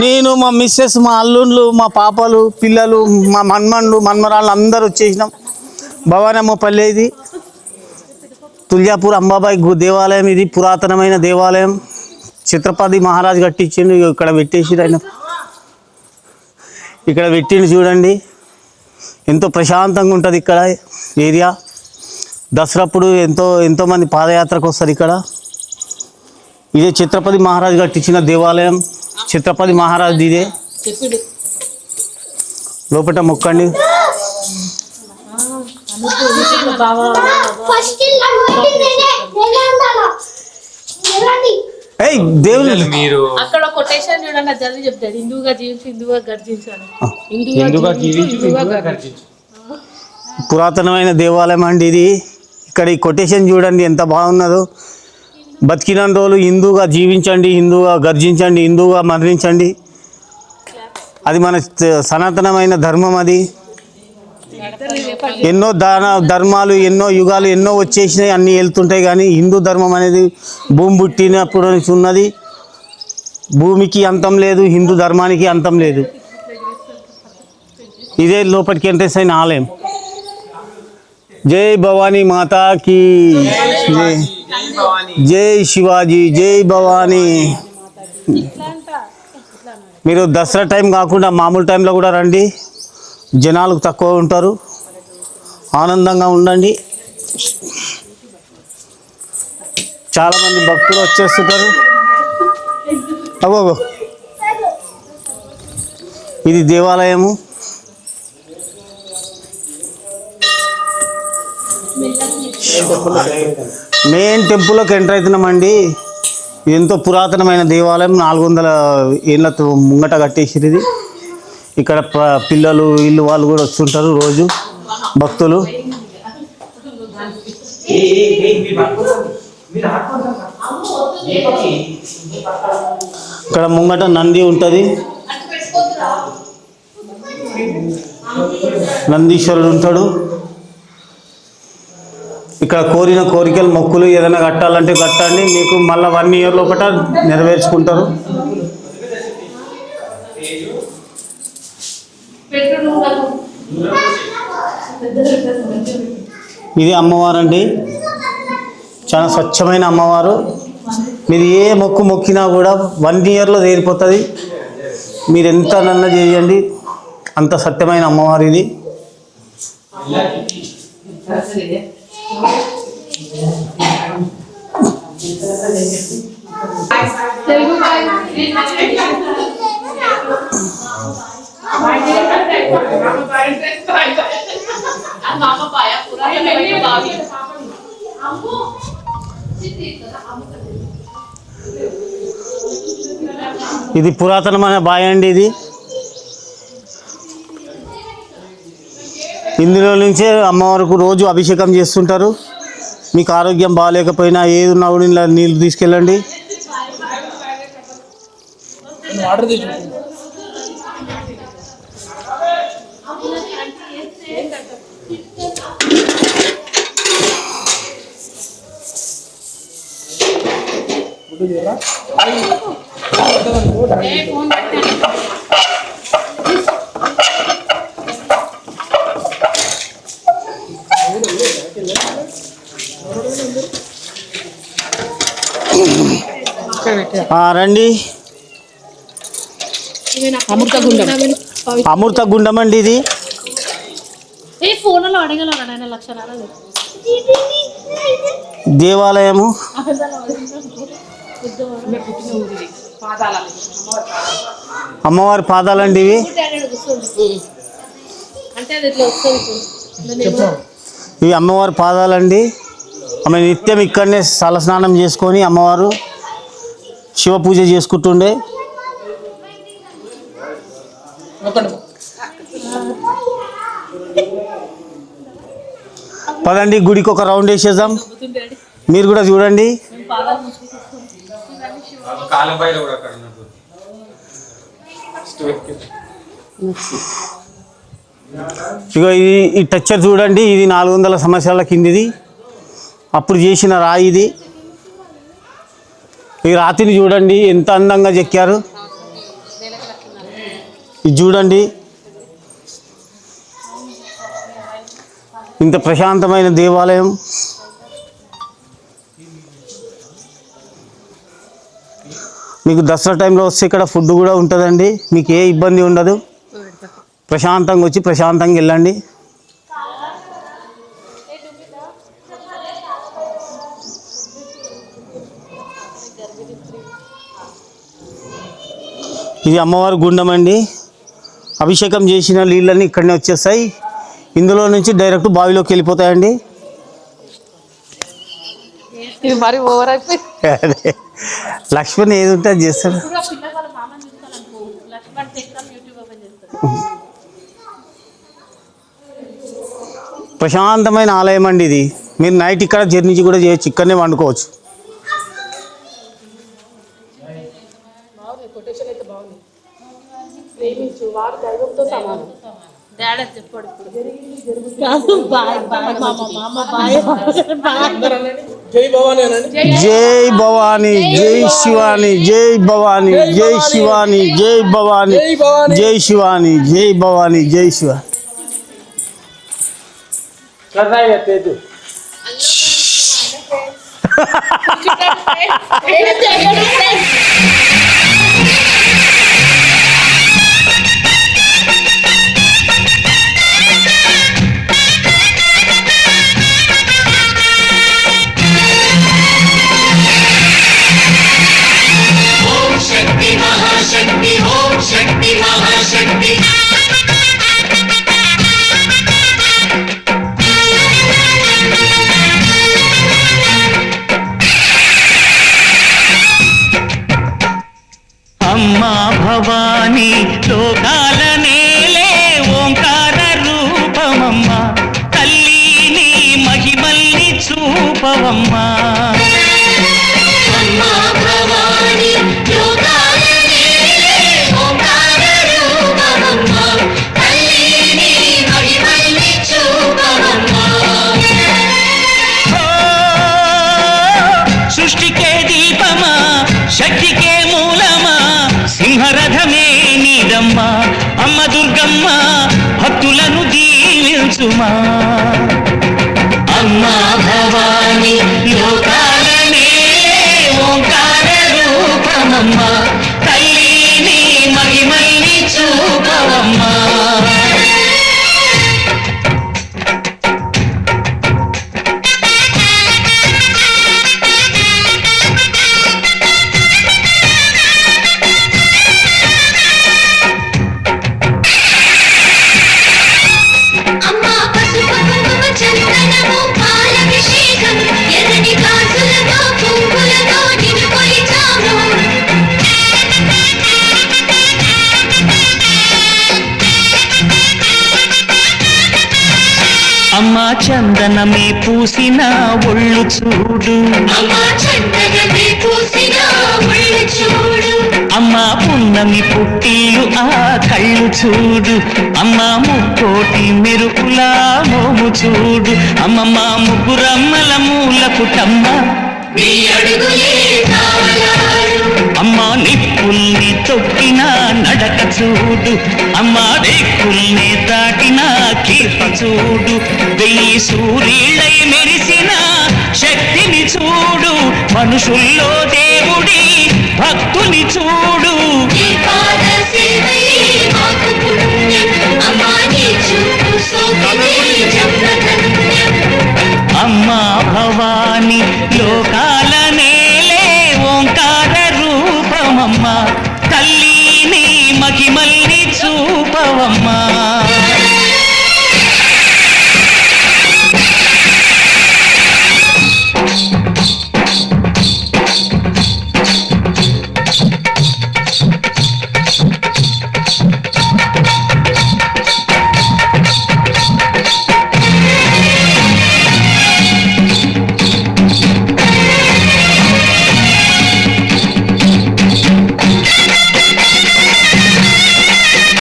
నేను మా మిస్సెస్ మా అల్లుళ్ళు మా పాపలు పిల్లలు మా మన్మన్లు మన్మరాళ్ళు అందరూ వచ్చేసినాం. భవానమ్మ పల్లె ఇది తుల్జాపూర్ అంబాబాయి దేవాలయం. ఇది పురాతనమైన దేవాలయం. ఛత్రపతి మహారాజ్ కట్టించిండు. ఇక్కడ పెట్టేసి ఆయన ఇక్కడ పెట్టిండు చూడండి. ఎంతో ప్రశాంతంగా ఉంటుంది ఇక్కడ ఏరియా. దసరాప్పుడు ఎంతోమంది పాదయాత్రకు వస్తారు ఇక్కడ. ఇదే ఛత్రపతి మహారాజ్ కట్టించిన దేవాలయం. ఛత్రపతి మహారాజ్ ఇదే. లోపల మొక్కండి. దేవుడు మీరు అక్కడ కొటేషన్ చూడండి, జల్దీ చెప్తాడు. హిందువుగా జీవించి హిందువుగా గర్జించాలి. పురాతనమైన దేవాలయం అండి ఇది. ఇక్కడ ఈ కొటేషన్ చూడండి ఎంత బాగున్నదో. బతికిన రోజులు హిందువుగా జీవించండి, హిందువుగా గర్జించండి, హిందువుగా మరణించండి. అది మన సనాతనమైన ధర్మం. అది ఎన్నో ధర్మాలు ఎన్నో యుగాలు ఎన్నో వచ్చేసినాయి, అన్నీ వెళ్తుంటాయి. కానీ హిందూ ధర్మం అనేది భూమి పుట్టినప్పుడు నుంచి ఉన్నది. భూమికి అంతం లేదు, హిందూ ధర్మానికి అంతం లేదు. ఇదే లోపలికి ఎంట్రెన్స్ అయిన ఆలయం. జై భవానీ మాతాకి జై. జై శివాజీ, జై భవానీ. మీరు దసరా టైం కాకుండా మామూలు టైంలో కూడా రండి. జనాలు తక్కువ ఉంటారు. ఆనందంగా ఉండండి. చాలామంది భక్తులు వచ్చేస్తుంటారు. అగో ఇది దేవాలయము. మెయిన్ టెంపుల్లోకి ఎంటర్ అవుతున్నామండి. ఎంతో పురాతనమైన దేవాలయం. 400 ఏళ్ళ ముంగట కట్టేసిరు ఇది. ఇక్కడ పిల్లలు ఇల్లు వాళ్ళు కూడా వస్తుంటారు రోజు భక్తులు. ఇక్కడ ముంగట నంది ఉంటుంది. నందీశ్వరుడు ఉంటాడు. ఇక్కడ కోరిన కోరికలు మొక్కులు ఏదైనా కట్టాలంటే కట్టండి. మీకు మళ్ళీ 1 ఇయర్ లోపల నెరవేర్చుకుంటారు. ఇది అమ్మవారు అండి. చాలా స్వచ్ఛమైన అమ్మవారు. మీరు ఏ మొక్కు మొక్కినా కూడా 1 ఇయర్లో తీరిపోతుంది. మీరు ఎంత నన్న చేయండి, అంత సత్యమైన అమ్మవారు ఇది. ఇది పురాతనమైన బావి అండి. ఇది ఇందులో నుంచే అమ్మవారికి రోజు అభిషేకం చేస్తుంటారు. మీకు ఆరోగ్యం బాగాలేకపోయినా ఏది ఉన్నా కూడా ఇలా నీళ్ళు తీసుకెళ్ళండి. రండి. అమృత గుండం అండి ఇది. దేవాలయము. అమ్మవారి పాదాలండి ఇవి. ఇవి అమ్మవారి పాదాలండి. ఆమె నిత్యం ఇక్కడనే తలస్నానం చేసుకొని అమ్మవారు శివ పూజ చేసుకుంటుండే. పదండి గుడికి ఒక రౌండ్ వేసేద్దాం. మీరు కూడా చూడండి. ఇగో ఈ టచ్చర్ చూడండి. ఇది 400 సంవత్సరాల కిందిది. అప్పుడు చేసిన రాయి ఇది. ఈ రాతిని చూడండి ఎంత అందంగా చెక్కారు. ఇది చూడండి, ఇంత ప్రశాంతమైన దేవాలయం. మీకు దసరా టైంలో వస్తే ఇక్కడ ఫుడ్ కూడా ఉంటుందండి, మీకు ఏ ఇబ్బంది ఉండదు. ప్రశాంతంగా వచ్చి ప్రశాంతంగా వెళ్ళండి. ఇది అమ్మవారి గుండం అండి. అభిషేకం చేసిన నీళ్ళన్నీ ఇక్కడనే వచ్చేస్తాయి. ఇందులో నుంచి డైరెక్ట్ బావిలోకి వెళ్ళిపోతాయండి. ఇది మరి ఓవర్ అయిపోయింది. అదే లక్ష్మణ్ ఏది ఉంటే అది చేస్తాడు. ప్రశాంతమైన ఆలయం అండి ఇది. మీరు నైట్ ఇక్కడ జర్నీ కూడా చేయొచ్చు, ఇక్కడనే వండుకోవచ్చు. జై భవానీ, జై శివాని, జై భవానీ, జై శివాని, జై భవానీ, జై శివాని, జై భవానీ, జై శివాని. అమ్మా భవానీ లోకాల నేలే ఓంకార రూపమమ్మ, తల్లి నీ మహిమల్ని చూపవమ్మా. సృష్టికే దీపమా, శక్తికే మూలమా, సింహరథమే నీదమ్మా. అమ్మ దుర్గమ్మ భక్తులను దీవించుమా. అమ్మా భవానీ లోకాల నేలే ఓంకార రూపమమ్మ, తల్లి నీ మహిమల్ని చూపవమ్మా. అమ్మా చందనమే పూసిన ఒళ్ళు చూడు, అమ్మా పున్నమి పుట్టిల్లు ఆ కళ్ళు చూడు, అమ్మా ముక్కోటి మెరుపులా మోము చూడు, అమ్మమ్మ ముగ్గురమ్మల మూల పుటమ్మ, అమ్మా నిప్పుల్ని తొక్కిన నడక చూడు, అమ్మా రేకుల్ని దాటిన కీర్తి చూడు, వెయ్యి సూర్యులై మెరిసిన శక్తిని చూడు, మనుషుల్లో దేవుడి భక్తుని చూడు.